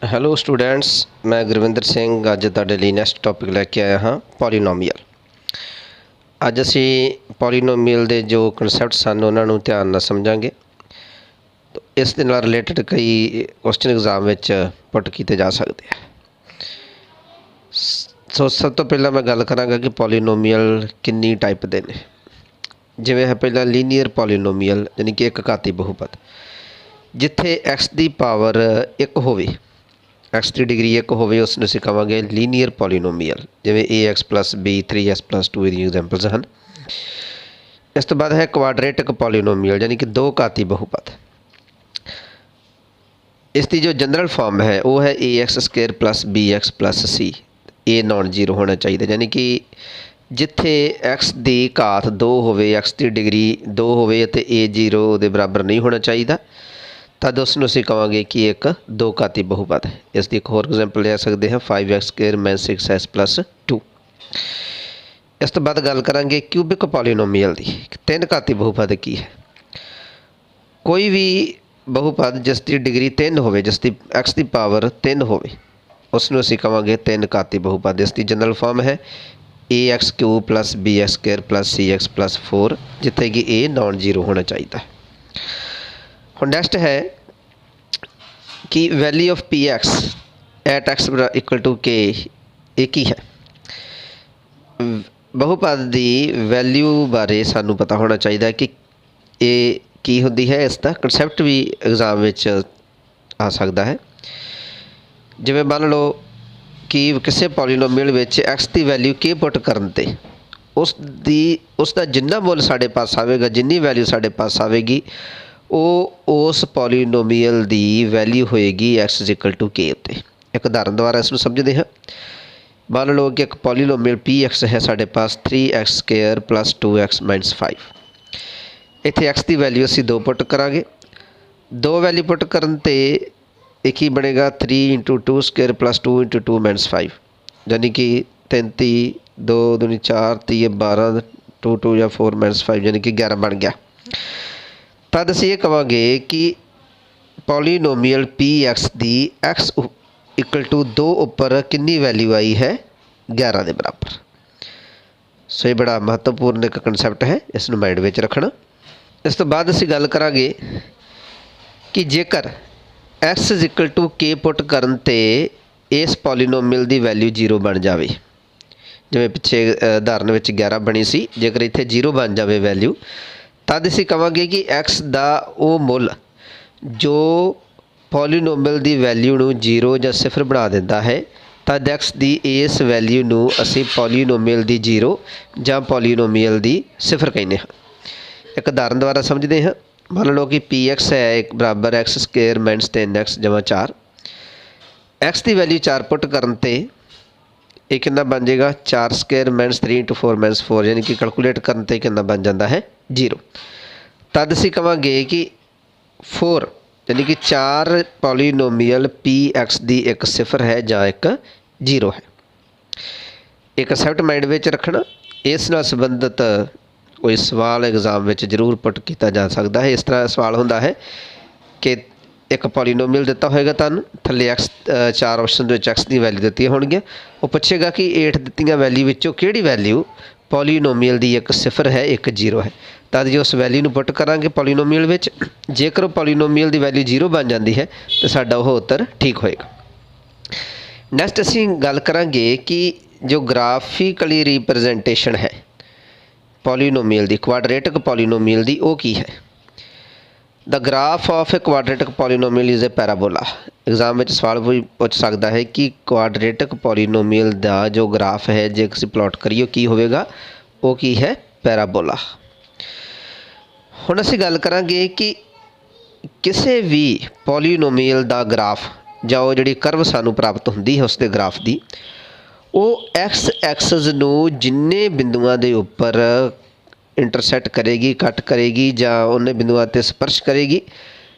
Hello students, ਮੈਂ ਗੁਰਵਿੰਦਰ ਸਿੰਘ ਅੱਜ ਤੁਹਾਡੇ ਲਈ ਨੈਕਸਟ ਟੌਪਿਕ ਲੈ ਕੇ ਆਇਆ ਹਾਂ ਪੋਲੀਨੋਮੀਅਲ। ਅੱਜ ਅਸੀਂ ਪੋਲੀਨੋਮੀਅਲ ਦੇ ਜੋ ਕਨਸੈਪਟਸ ਹਨ ਉਹਨਾਂ ਨੂੰ ਧਿਆਨ ਨਾਲ ਸਮਝਾਂਗੇ। ਇਸ ਦੇ ਨਾਲ ਰਿਲੇਟਡ ਕਈ ਕੁਐਸਚਨ ਐਗਜ਼ਾਮ ਵਿੱਚ ਪੁੱਟ ਕੀਤੇ ਜਾ ਸਕਦੇ ਆ। ਸੋ ਸਭ ਤੋਂ ਪਹਿਲਾਂ ਮੈਂ ਗੱਲ ਕਰਾਂਗਾ ਕਿ ਪੋਲੀਨੋਮੀਅਲ ਕਿੰਨੀ ਟਾਈਪ ਦੇ ਨੇ। ਜਿਵੇਂ ਹੈ ਪਹਿਲਾਂ ਲੀਨੀਅਰ ਪੋਲੀਨੋਮੀਅਲ, ਯਾਨੀ ਕਿ ਇੱਕ ਘਾਤੀ ਬਹੁਪਦ, ਜਿੱਥੇ x ਦੀ ਪਾਵਰ 1 ਹੋਵੇ, x ਦੀ ਡਿਗਰੀ 1 ਹੋਵੇ, ਉਸ ਨੂੰ ਅਸੀਂ ਕਹਾਂਗੇ ਲੀਨੀਅਰ ਪੋਲੀਨੋਮੀਅਲ। ਜਿਵੇਂ ax + b 3s + 2 ਇਹਦੀਆਂ ਐਗਜ਼ਾਮਪਲਸ ਹਨ। ਇਸ ਤੋਂ ਬਾਅਦ ਹੈ ਕੁਆਡਰੇਟਿਕ ਪੋਲੀਨੋਮੀਅਲ, ਯਾਨੀ ਕਿ ਦੋ ਘਾਤੀ ਬਹੁਪਦ। ਇਸ ਦੀ ਜੋ ਜਨਰਲ ਫਾਰਮ ਹੈ ਉਹ ਹੈ ax² + bx + c। ਇਹ ਨੋਨ ਜ਼ੀਰੋ ਹੋਣਾ ਚਾਹੀਦਾ, ਯਾਨੀ ਕਿ ਜਿੱਥੇ x ਦੀ ਘਾਤ 2 ਹੋਵੇ, x ਦੀ ਡਿਗਰੀ 2 ਹੋਵੇ ਅਤੇ a 0 ਦੇ ਬਰਾਬਰ ਨਹੀਂ ਹੋਣਾ ਚਾਹੀਦਾ, ਤਦ ਉਸ ਨੂੰ ਅਸੀਂ ਕਹਾਂਗੇ ਕਿ ਇੱਕ ਦੋ ਘਾਤੀ ਬਹੁਪਦ ਹੈ। ਇਸ ਦੀ ਇੱਕ ਹੋਰ ਐਗਜ਼ਾਮਪਲ ਲੈ ਸਕਦੇ ਹਾਂ 5x² - 6s + 2। ਇਸ ਤੋਂ ਬਾਅਦ ਗੱਲ ਕਰਾਂਗੇ ਕਿਊਬਿਕ ਪੋਲੀਨੋਮੀਅਲ ਦੀ। ਤਿੰਨ ਘਾਤੀ ਬਹੁਪਦ ਕੀ ਹੈ? ਕੋਈ ਵੀ ਬਹੁਪਦ ਜਿਸ ਦੀ ਡਿਗਰੀ 3 ਹੋਵੇ, ਜਿਸ ਦੀ x ਦੀ ਪਾਵਰ 3 ਹੋਵੇ, ਉਸ ਨੂੰ ਅਸੀਂ ਕਹਾਂਗੇ ਤਿੰਨ ਘਾਤੀ ਬਹੁਪਦ। ਇਸ ਦੀ ਜਨਰਲ ਫਾਰਮ ਹੈ ax³ + bx² + cx + 4, ਜਿੱਥੇ ਕਿ a ਨੋਨ ਜ਼ੀਰੋ ਹੋਣਾ ਚਾਹੀਦਾ ਹੈ। ਹੁਣ ਨੈਕਸਟ ਹੈ ਕਿ value of px at x = k। ਇਹ ਕੀ ਹੈ? ਬਹੁਪਦ ਦੀ ਵੈਲਿਊ ਬਾਰੇ ਸਾਨੂੰ ਪਤਾ ਹੋਣਾ ਚਾਹੀਦਾ ਕਿ ਇਹ ਕੀ ਹੁੰਦੀ ਹੈ। ਇਸ ਦਾ ਕਨਸੈਪਟ ਵੀ ਐਗਜ਼ਾਮ ਵਿੱਚ ਆ ਸਕਦਾ ਹੈ। ਜਿਵੇਂ ਮੰਨ ਲਓ ਕਿ ਕਿਸੇ ਪੋਲੀਨੋਮੀਅਲ ਵਿੱਚ x ਦੀ ਵੈਲਿਊ k ਪੁੱਟ ਕਰਨ 'ਤੇ ਉਸ ਦਾ ਜਿੰਨਾ ਮੁੱਲ ਸਾਡੇ ਪਾਸ ਆਵੇਗਾ, ਜਿੰਨੀ ਵੈਲਿਊ ਸਾਡੇ ਪਾਸ ਆਵੇਗੀ, ਉਹ ਉਸ ਪੋਲੀਨੋਮੀਅਲ ਦੀ ਵੈਲਿਊ ਹੋਏਗੀ x = k ਉੱਤੇ। ਇੱਕ ਉਦਾਹਰਨ ਦੁਆਰਾ ਇਸ ਨੂੰ ਸਮਝਦੇ ਹਾਂ। ਮੰਨ ਲਓ ਕਿ ਇੱਕ ਪੋਲੀਨੋਮੀਅਲ px ਹੈ ਸਾਡੇ ਪਾਸ 3x² + 2x - 5। ਇੱਥੇ x ਦੀ ਵੈਲਿਊ ਅਸੀਂ 2 ਪੁੱਟ ਕਰਾਂਗੇ। 2 ਵੈਲਿਊ ਪੁੱਟ ਕਰਨ 'ਤੇ ਇਹ ਕੀ ਬਣੇਗਾ? 3 × 2² + 2 × 2 - 5, ਯਾਨੀ ਕਿ 33, 2 ਦੂਣੀ 4, 3 12, 2 2 ਜਾਂ 4 - 5, ਯਾਨੀ ਕਿ 11 ਬਣ ਗਿਆ। ਤਦ ਅਸੀਂ ਇਹ ਕਹਾਂਗੇ ਕਿ ਪੋਲੀਨੋਮੀਅਲ px ਦੀ x = 2 ਉੱਪਰ ਕਿੰਨੀ ਵੈਲਿਊ ਆਈ ਹੈ? 11 ਦੇ ਬਰਾਬਰ। ਸੋ ਇਹ ਬੜਾ ਮਹੱਤਵਪੂਰਨ ਇੱਕ ਕਨਸੈਪਟ ਹੈ, ਇਸ ਨੂੰ ਮਾਈਂਡ ਵਿੱਚ ਰੱਖਣਾ। ਇਸ ਤੋਂ ਬਾਅਦ ਅਸੀਂ ਗੱਲ ਕਰਾਂਗੇ ਕਿ ਜੇਕਰ x = k ਪੁੱਟ ਕਰਨ 'ਤੇ ਇਸ ਪੋਲੀਨੋਮੀਅਲ ਦੀ ਵੈਲਿਊ 0 ਬਣ ਜਾਵੇ, ਜਿਵੇਂ ਪਿੱਛੇ ਉਦਾਹਰਨ ਵਿੱਚ 11 ਬਣੀ ਸੀ, ਜੇਕਰ ਇੱਥੇ 0 ਬਣ ਜਾਵੇ ਵੈਲਿਊ, ਤਦ ਅਸੀਂ ਕਹਾਂਗੇ ਕਿ x ਦਾ ਉਹ ਮੁੱਲ ਜੋ ਪੋਲੀਨੋਮੀਅਲ ਦੀ ਵੈਲਿਊ ਨੂੰ 0 ਜਾਂ 0 ਬਣਾ ਦਿੰਦਾ ਹੈ, ਤਦ x ਦੀ ਇਸ ਵੈਲਿਊ ਨੂੰ ਅਸੀਂ ਪੋਲੀਨੋਮੀਅਲ ਦੀ 0 ਜਾਂ ਪੋਲੀਨੋਮੀਅਲ ਦੀ 0 ਕਹਿੰਦੇ ਹਾਂ। ਇੱਕ ਉਦਾਹਰਨ ਦੁਆਰਾ ਸਮਝਦੇ ਹਾਂ। ਮੰਨ ਲਓ ਕਿ px ਹੈ ਬਰਾਬਰ x² - 3x = 4। x ਦੀ ਵੈਲਿਊ 4 ਪੁੱਟ ਕਰਨ 'ਤੇ ਇਹ ਕਿੰਨਾ ਬਣ ਜਾਏਗਾ? 4² - 3 × 4 - 4, ਯਾਨੀ ਕਿ ਕੈਲਕੂਲੇਟ ਕਰਨ 'ਤੇ ਕਿੰਨਾ ਬਣ ਜਾਂਦਾ ਹੈ? 0। ਤਦ ਅਸੀਂ ਕਹਾਂਗੇ ਕਿ 4, ਯਾਨੀ ਕਿ 4 ਪੋਲੀਨੋਮੀਅਲ px ਦੀ ਇੱਕ 0 ਹੈ ਜਾਂ ਇੱਕ 0 ਹੈ। ਇਹ ਕਨਸੈਪਟ ਮਾਈਂਡ ਵਿੱਚ ਰੱਖਣਾ। ਇਸ ਨਾਲ ਸੰਬੰਧਿਤ ਕੋਈ ਸਵਾਲ ਐਗਜ਼ਾਮ ਵਿੱਚ ਜ਼ਰੂਰ ਪੁੱਟ ਕੀਤਾ ਜਾ ਸਕਦਾ ਹੈ। ਇਸ ਤਰ੍ਹਾਂ ਸਵਾਲ ਹੁੰਦਾ ਹੈ ਕਿ ਇੱਕ ਪੋਲੀਨੋਮੀਅਲ ਦਿੱਤਾ ਹੋਏਗਾ ਤੁਹਾਨੂੰ, ਥੱਲੇ ਚਾਰ ਆਪਸ਼ਨ ਦੇ ਵਿੱਚ x ਦੀ ਵੈਲਿਊ ਦਿੱਤੀਆਂ ਹੋਣਗੀਆਂ। ਉਹ ਪੁੱਛੇਗਾ ਕਿ 8 ਦਿੱਤੀਆਂ ਵੈਲਿਊ ਵਿੱਚੋਂ ਕਿਹੜੀ ਵੈਲਿਊ ਪੋਲੀਨੋਮੀਅਲ ਦੀ ਇੱਕ 0 ਹੈ, ਇੱਕ 0 ਹੈ। ਤਦ ਜੇ ਉਸ ਵੈਲਿਊ ਨੂੰ ਪੁੱਟ ਕਰਾਂਗੇ ਪੋਲੀਨੋਮੀਅਲ ਵਿੱਚ, ਜੇਕਰ ਉਹ ਪੋਲੀਨੋਮੀਅਲ ਦੀ ਵੈਲਿਊ 0 ਬਣ ਜਾਂਦੀ ਹੈ ਤਾਂ ਸਾਡਾ ਉਹ ਉੱਤਰ ਠੀਕ ਹੋਏਗਾ। ਨੈਕਸਟ ਅਸੀਂ ਗੱਲ ਕਰਾਂਗੇ ਕਿ ਜੋ ਗ੍ਰਾਫਿਕਲੀ ਰਿਪਰੈਜ਼ੈਂਟੇਸ਼ਨ ਹੈ ਪੋਲੀਨੋਮੀਅਲ ਦੀ, ਕੁਆਡਰੇਟਿਕ ਪੋਲੀਨੋਮੀਅਲ ਦੀ, ਉਹ ਕੀ ਹੈ? The graph of a quadratic polynomial is a parabola. Exam ਵਿੱਚ ਸਵਾਲ ਵੀ ਪੁੱਛ ਸਕਦਾ ਹੈ ਕਿ ਕੁਆਡਰੇਟਿਕ ਪੋਲੀਨੋਮੀਅਲ ਦਾ ਜੋ ਗ੍ਰਾਫ ਹੈ, ਜੇ ਅਸੀਂ ਪਲਾਟ ਕਰੀਏ ਕੀ ਹੋਵੇਗਾ? ਉਹ ਕੀ ਹੈ? ਪੈਰਾਬੋਲਾ। ਹੁਣ ਅਸੀਂ ਗੱਲ ਕਰਾਂਗੇ ਕਿ ਕਿਸੇ ਵੀ ਪੋਲੀਨੋਮੀਅਲ ਦਾ ਗ੍ਰਾਫ ਜਾਂ ਉਹ ਜਿਹੜੀ ਕਰਵ ਸਾਨੂੰ ਪ੍ਰਾਪਤ ਹੁੰਦੀ ਹੈ ਉਸ ਦੇ ਗ੍ਰਾਫ ਦੀ, ਉਹ x ਐਕਸਿਸ ਨੂੰ ਜਿੰਨੇ ਬਿੰਦੂਆਂ ਦੇ ਉੱਪਰ ਇੰਟਰਸੈਕਟ ਕਰੇਗੀ, ਕੱਟ ਕਰੇਗੀ ਜਾਂ ਉਹਨੇ ਬਿੰਦੂਆਂ 'ਤੇ ਸਪਰਸ਼ ਕਰੇਗੀ,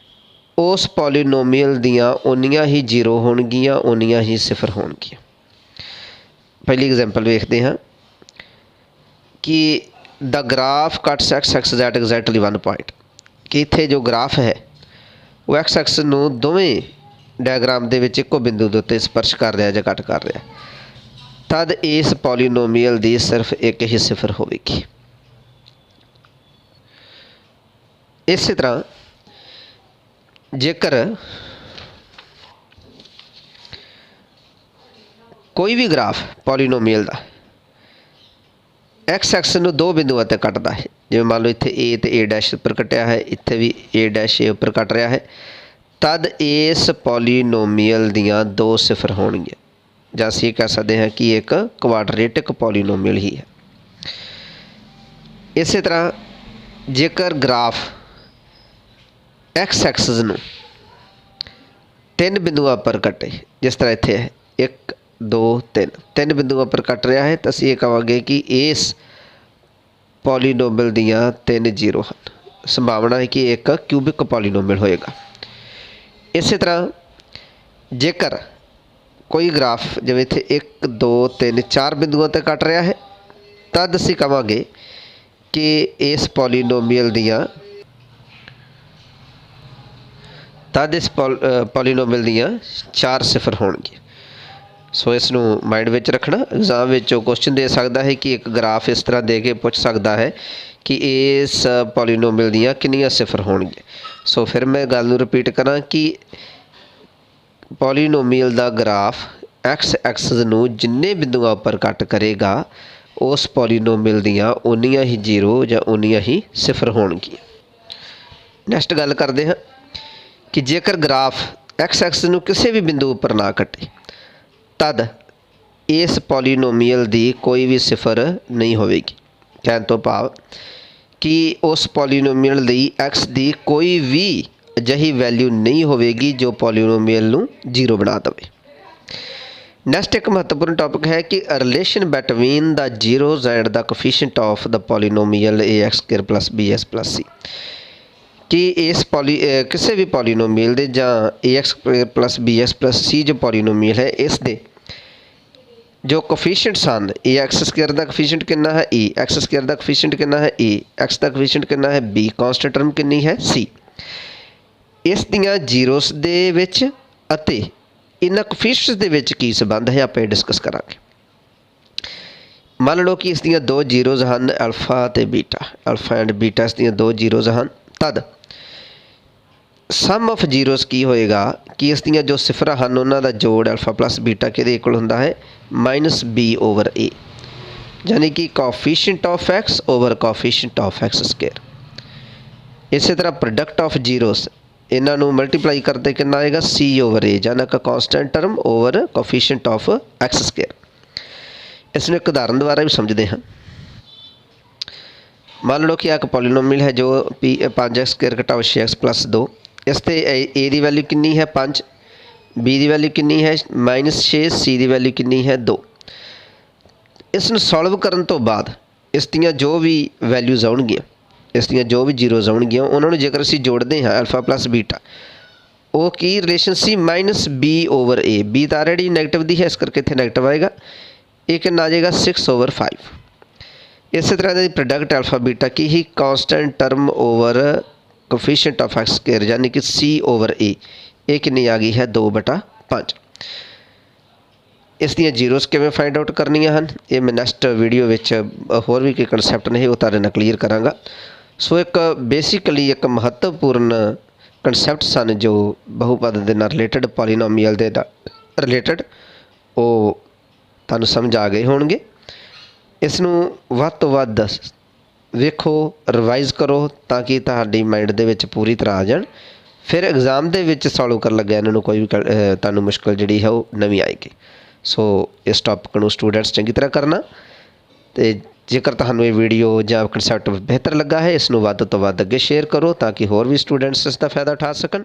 ਉਸ ਪੋਲੀਨੋਮੀਅਲ ਦੀਆਂ ਓਨੀਆਂ ਹੀ 0 ਹੋਣਗੀਆਂ, ਓਨੀਆਂ ਹੀ 0 ਹੋਣਗੀਆਂ। ਪਹਿਲੀ ਐਗਜ਼ਾਮਪਲ ਵੇਖਦੇ ਹਾਂ ਕਿ the graph cuts x axis at exactly 1 point. ਕਿ ਇੱਥੇ ਜੋ ਗ੍ਰਾਫ ਹੈ ਉਹ x ਐਕਸਿਸ ਨੂੰ ਦੋਵੇਂ ਡਾਇਗਰਾਮ ਦੇ ਵਿੱਚ ਇੱਕੋ ਬਿੰਦੂ ਦੇ ਉੱਤੇ ਸਪਰਸ਼ ਕਰ ਰਿਹਾ ਜਾਂ ਕੱਟ ਕਰ ਰਿਹਾ, ਤਦ ਇਸ ਪੋਲੀਨੋਮੀਅਲ ਦੀ ਸਿਰਫ ਇੱਕ ਹੀ ਸਿਫਰ ਹੋਵੇਗੀ। ਇਸੇ ਤਰ੍ਹਾਂ ਜੇਕਰ ਕੋਈ ਵੀ ਗ੍ਰਾਫ ਪੋਲੀਨੋਮੀਅਲ ਦਾ ਐਕਸ ਐਕਸ ਨੂੰ ਦੋ ਬਿੰਦੂਆਂ 'ਤੇ ਕੱਟਦਾ ਹੈ, ਜਿਵੇਂ ਮੰਨ ਲਓ ਇੱਥੇ ਏ ਅਤੇ ਏ ਡੈਸ਼ ਉੱਪਰ ਕੱਟਿਆ ਹੈ, ਇੱਥੇ ਵੀ ਏ ਡੈਸ਼ ਏ ਉੱਪਰ ਕੱਟ ਰਿਹਾ ਹੈ, ਤਦ ਇਸ ਪੋਲੀਨੋਮੀਅਲ ਦੀਆਂ ਦੋ ਸਿਫਰ ਹੋਣਗੀਆਂ, ਜਾਂ ਅਸੀਂ ਇਹ ਕਹਿ ਸਕਦੇ ਹਾਂ ਕਿ ਇੱਕ ਕੁਆਡਰੇਟਿਕ ਪੋਲੀਨੋਮੀਅਲ ਹੀ ਹੈ। ਇਸੇ ਤਰ੍ਹਾਂ ਜੇਕਰ ਗ੍ਰਾਫ ਐਕਸ ਐਕਸਿਸ ਨੂੰ ਤਿੰਨ ਬਿੰਦੂਆਂ ਉੱਪਰ ਕੱਟੇ, ਜਿਸ ਤਰ੍ਹਾਂ ਇੱਥੇ ਹੈ 1 2 3 ਤਿੰਨ ਬਿੰਦੂਆਂ ਉੱਪਰ ਕੱਟ ਰਿਹਾ ਹੈ, ਤਾਂ ਅਸੀਂ ਇਹ ਕਹਾਂਗੇ ਕਿ ਇਸ ਪੋਲੀਨੋਮੀਅਲ ਦੀਆਂ 3 ਜ਼ੀਰੋ ਹਨ। ਸੰਭਾਵਨਾ ਹੈ ਕਿ ਇੱਕ ਕਿਊਬਿਕ ਪੋਲੀਨੋਮੀਅਲ ਹੋਏਗਾ। ਇਸੇ ਤਰ੍ਹਾਂ ਜੇਕਰ ਕੋਈ ਗ੍ਰਾਫ ਜਿਵੇਂ ਇੱਥੇ 1 2 3 4 ਬਿੰਦੂਆਂ 'ਤੇ ਕੱਟ ਰਿਹਾ ਹੈ, ਤਦ ਅਸੀਂ ਕਹਾਂਗੇ ਕਿ ਇਸ ਪੋਲੀਨੋਮੀਅਲ ਦੀਆਂ ਚਾਰ ਸਿਫਰ ਹੋਣਗੇ। ਸੋ ਇਸ ਨੂੰ ਮਾਈਂਡ ਵਿੱਚ ਰੱਖਣਾ। ਐਗਜ਼ਾਮ ਵਿੱਚ ਉਹ ਕੁਐਸਚਨ ਦੇ ਸਕਦਾ ਹੈ ਕਿ ਇੱਕ ਗ੍ਰਾਫ ਇਸ ਤਰ੍ਹਾਂ ਦੇ ਕੇ ਪੁੱਛ ਸਕਦਾ ਹੈ ਕਿ ਇਸ ਪੋਲੀਨੋਮੀਅਲ ਦੀਆਂ ਕਿੰਨੀਆਂ ਸਿਫਰ ਹੋਣਗੀਆਂ। ਸੋ ਫਿਰ ਮੈਂ ਗੱਲ ਨੂੰ ਰਿਪੀਟ ਕਰਾਂ ਕਿ ਪੋਲੀਨੋਮੀਅਲ ਦਾ ਗ੍ਰਾਫ ਐਕਸ ਐਕਸਿਸ ਨੂੰ ਜਿੰਨੇ ਬਿੰਦੂਆਂ ਉੱਪਰ ਕੱਟ ਕਰੇਗਾ, ਉਸ ਪੋਲੀਨੋਮੀਅਲ ਦੀਆਂ ਉਨੀਆਂ ਹੀ ਜ਼ੀਰੋ ਜਾਂ ਉਨੀਆਂ ਹੀ ਸਿਫਰ ਹੋਣਗੀਆਂ। ਨੈਕਸਟ ਗੱਲ ਕਰਦੇ ਹਾਂ ਕਿ ਜੇਕਰ ਗ੍ਰਾਫ ਐਕਸ ਐਕਸਿਸ ਨੂੰ ਕਿਸੇ ਵੀ ਬਿੰਦੂ ਉੱਪਰ ਨਾ ਕੱਟੇ, ਤਦ ਇਸ ਪੋਲੀਨੋਮੀਅਲ ਦੀ ਕੋਈ ਵੀ ਸਿਫਰ ਨਹੀਂ ਹੋਵੇਗੀ। ਕਹਿਣ ਤੋਂ ਭਾਵ ਕਿ ਉਸ ਪੋਲੀਨੋਮੀਅਲ ਲਈ ਐਕਸ ਦੀ ਕੋਈ ਵੀ ਅਜਿਹੀ ਵੈਲਿਊ ਨਹੀਂ ਹੋਵੇਗੀ ਜੋ ਪੋਲੀਨੋਮੀਅਲ ਨੂੰ ਜ਼ੀਰੋ ਬਣਾ ਦੇਵੇ। ਨੈਕਸਟ ਇੱਕ ਮਹੱਤਵਪੂਰਨ ਟੌਪਿਕ ਹੈ ਕਿ relation between the zeros and the coefficient of the polynomial ax² + bs + c, ਕਿ ਇਸ ਕਿਸੇ ਵੀ ਪੋਲੀਨੋਮੀਅਲ ਦੇ ਜਾਂ ax² + bs + c ਜੋ ਪੋਲੀਨੋਮੀਅਲ ਹੈ, ਇਸ ਦੇ ਜੋ ਕੋਫੀਸ਼ੀਐਂਟਸ ਹਨ, ax² ਦਾ ਕੋਫੀਸ਼ੀਐਂਟ ਕਿੰਨਾ ਹੈ e, x² ਦਾ ਕੋਫੀਸ਼ੀਐਂਟ ਕਿੰਨਾ ਹੈ a, x ਦਾ ਕੋਫੀਸ਼ੀਐਂਟ ਕਿੰਨਾ ਹੈ b, ਕਾਂਸਟੈਂਟ ਟਰਮ ਕਿੰਨੀ ਹੈ c, ਇਸ ਦੀਆਂ ਜ਼ੀਰੋਸ ਦੇ ਵਿੱਚ ਅਤੇ ਇਹਨਾਂ ਕੋਫੀਸ਼ੀਐਂਟਸ ਦੇ ਵਿੱਚ ਕੀ ਸੰਬੰਧ ਹੈ, ਆਪਾਂ ਇਹ ਡਿਸਕਸ ਕਰਾਂਗੇ। ਮੰਨ ਲਓ ਕਿ ਇਸ ਦੀਆਂ ਦੋ ਜ਼ੀਰੋਜ਼ ਹਨ, ਅਲਫਾ ਅਤੇ ਬੀਟਾ, ਅਲਫਾ ਐਂਡ ਬੀਟਾ ਇਸ ਦੀਆਂ ਦੋ ਜ਼ੀਰੋਜ਼ ਹਨ, ਤਦ ਸਮ ਆਫ ਜ਼ੀਰੋਜ਼ ਕੀ ਹੋਏਗਾ ਕਿ ਇਸ ਦੀਆਂ ਜੋ ਸਿਫਰਾਂ ਹਨ ਉਹਨਾਂ ਦਾ ਜੋੜ ਅਲਫਾ ਪਲੱਸ ਬੀਟਾ ਕਿਹਦੇ ਇਕੁਅਲ ਹੁੰਦਾ ਹੈ -b/a, ਯਾਨੀ ਕਿ coefficient of x over coefficient of x²। ਇਸੇ ਤਰ੍ਹਾਂ ਪ੍ਰੋਡਕਟ ਆਫ ਜ਼ੀਰੋਜ਼, ਇਹਨਾਂ ਨੂੰ ਮਲਟੀਪਲਾਈ ਕਰਦੇ ਕਿੰਨਾ ਆਏਗਾ c/a, ਯਾਨੀ ਕਿ constant term over coefficient of x²। ਇਸ ਨੂੰ ਇੱਕ ਉਦਾਹਰਨ ਦੁਆਰਾ ਵੀ ਸਮਝਦੇ ਹਾਂ। ਮੰਨ ਲਓ ਕਿ ਇੱਕ ਪੋਲੀਨੋਮੀਅਲ ਹੈ ਜੋ 5x² - 6x + 2, ਇਸ 'ਤੇ a ਦੀ ਵੈਲਿਊ ਕਿੰਨੀ ਹੈ 5, b ਦੀ ਵੈਲਿਊ ਕਿੰਨੀ ਹੈ -6, c ਦੀ ਵੈਲਿਊ ਕਿੰਨੀ ਹੈ 2। ਇਸ ਨੂੰ ਸੋਲਵ ਕਰਨ ਤੋਂ ਬਾਅਦ ਇਸ ਦੀਆਂ ਜੋ ਵੀ ਵੈਲਿਊਜ਼ ਆਉਣਗੀਆਂ, ਇਸ ਦੀਆਂ ਜੋ ਵੀ ਜ਼ੀਰੋਜ਼ ਆਉਣਗੀਆਂ, ਉਹਨਾਂ ਨੂੰ ਜੇਕਰ ਅਸੀਂ ਜੋੜਦੇ ਹਾਂ ਅਲਫਾ ਪਲੱਸ ਬੀਟਾ, ਉਹ ਕੀ ਰਿਲੇਸ਼ਨ ਸੀ -b/a, b ਤਾਂ ਆਲਰੇਡੀ ਨੈਗੇਟਿਵ ਦੀ ਹੈ, ਇਸ ਕਰਕੇ ਇੱਥੇ ਨੈਗੇਟਿਵ ਆਏਗਾ। ਇਹ ਕਿੰਨਾ ਆ ਜਾਏਗਾ 6/5। ਇਸੇ ਤਰ੍ਹਾਂ ਦੀ product alpha beta Ki he constant term over coefficient of x², ਯਾਨੀ ਕਿ c/a, ਇਹ ਕਿੰਨੀ ਆ ਗਈ ਹੈ 2/5। ਇਸ ਦੀਆਂ ਜ਼ੀਰੋਜ਼ ਕਿਵੇਂ ਫਾਈਂਡ ਆਊਟ ਕਰਨੀਆਂ ਹਨ, ਇਹ ਮੈਂ ਨੈਕਸਟ ਵੀਡੀਓ ਵਿੱਚ ਹੋਰ ਵੀ ਕੋਈ ਕਨਸੈਪਟ ਨੇ ਉਹ ਤੁਹਾਡੇ ਨਾਲ ਕਲੀਅਰ ਕਰਾਂਗਾ। ਸੋ ਇੱਕ ਬੇਸਿਕਲੀ ਇੱਕ ਮਹੱਤਵਪੂਰਨ ਕਨਸੈਪਟ ਸਨ ਜੋ ਬਹੁਪਦ ਦੇ ਨਾਲ ਰਿਲੇਟਡ, ਪੋਲੀਨੋਮੀਅਲ ਦੇ ਰਿਲੇਟਡ, ਉਹ ਤੁਹਾਨੂੰ ਸਮਝ ਆ ਗਏ ਹੋਣਗੇ। ਇਸ ਨੂੰ ਵੱਧ ਤੋਂ ਵੱਧ ਵੇਖੋ, ਰਿਵਾਈਜ਼ ਕਰੋ ਤਾਂ ਕਿ ਤੁਹਾਡੀ ਮਾਈਂਡ ਦੇ ਵਿੱਚ ਪੂਰੀ ਤਰ੍ਹਾਂ ਆ ਜਾਣ। ਫਿਰ ਐਗਜ਼ਾਮ ਦੇ ਵਿੱਚ ਸੋਲਵ ਕਰਨ ਲੱਗਿਆ ਇਹਨਾਂ ਨੂੰ ਕੋਈ ਵੀ ਤੁਹਾਨੂੰ ਮੁਸ਼ਕਿਲ ਜਿਹੜੀ ਹੈ ਉਹ ਨਵੀਂ ਆਏਗੀ। ਸੋ ਇਸ ਟੌਪਿਕ ਨੂੰ ਸਟੂਡੈਂਟਸ ਚੰਗੀ ਤਰ੍ਹਾਂ ਕਰਨਾ, ਅਤੇ ਜੇਕਰ ਤੁਹਾਨੂੰ ਇਹ ਵੀਡੀਓ ਜਾਂ ਕਨਸੈਪਟ ਬਿਹਤਰ ਲੱਗਾ ਹੈ, ਇਸ ਨੂੰ ਵੱਧ ਤੋਂ ਵੱਧ ਅੱਗੇ ਸ਼ੇਅਰ ਕਰੋ ਤਾਂ ਕਿ ਹੋਰ ਵੀ ਸਟੂਡੈਂਟਸ ਇਸ ਦਾ ਫਾਇਦਾ ਉਠਾ ਸਕਣ।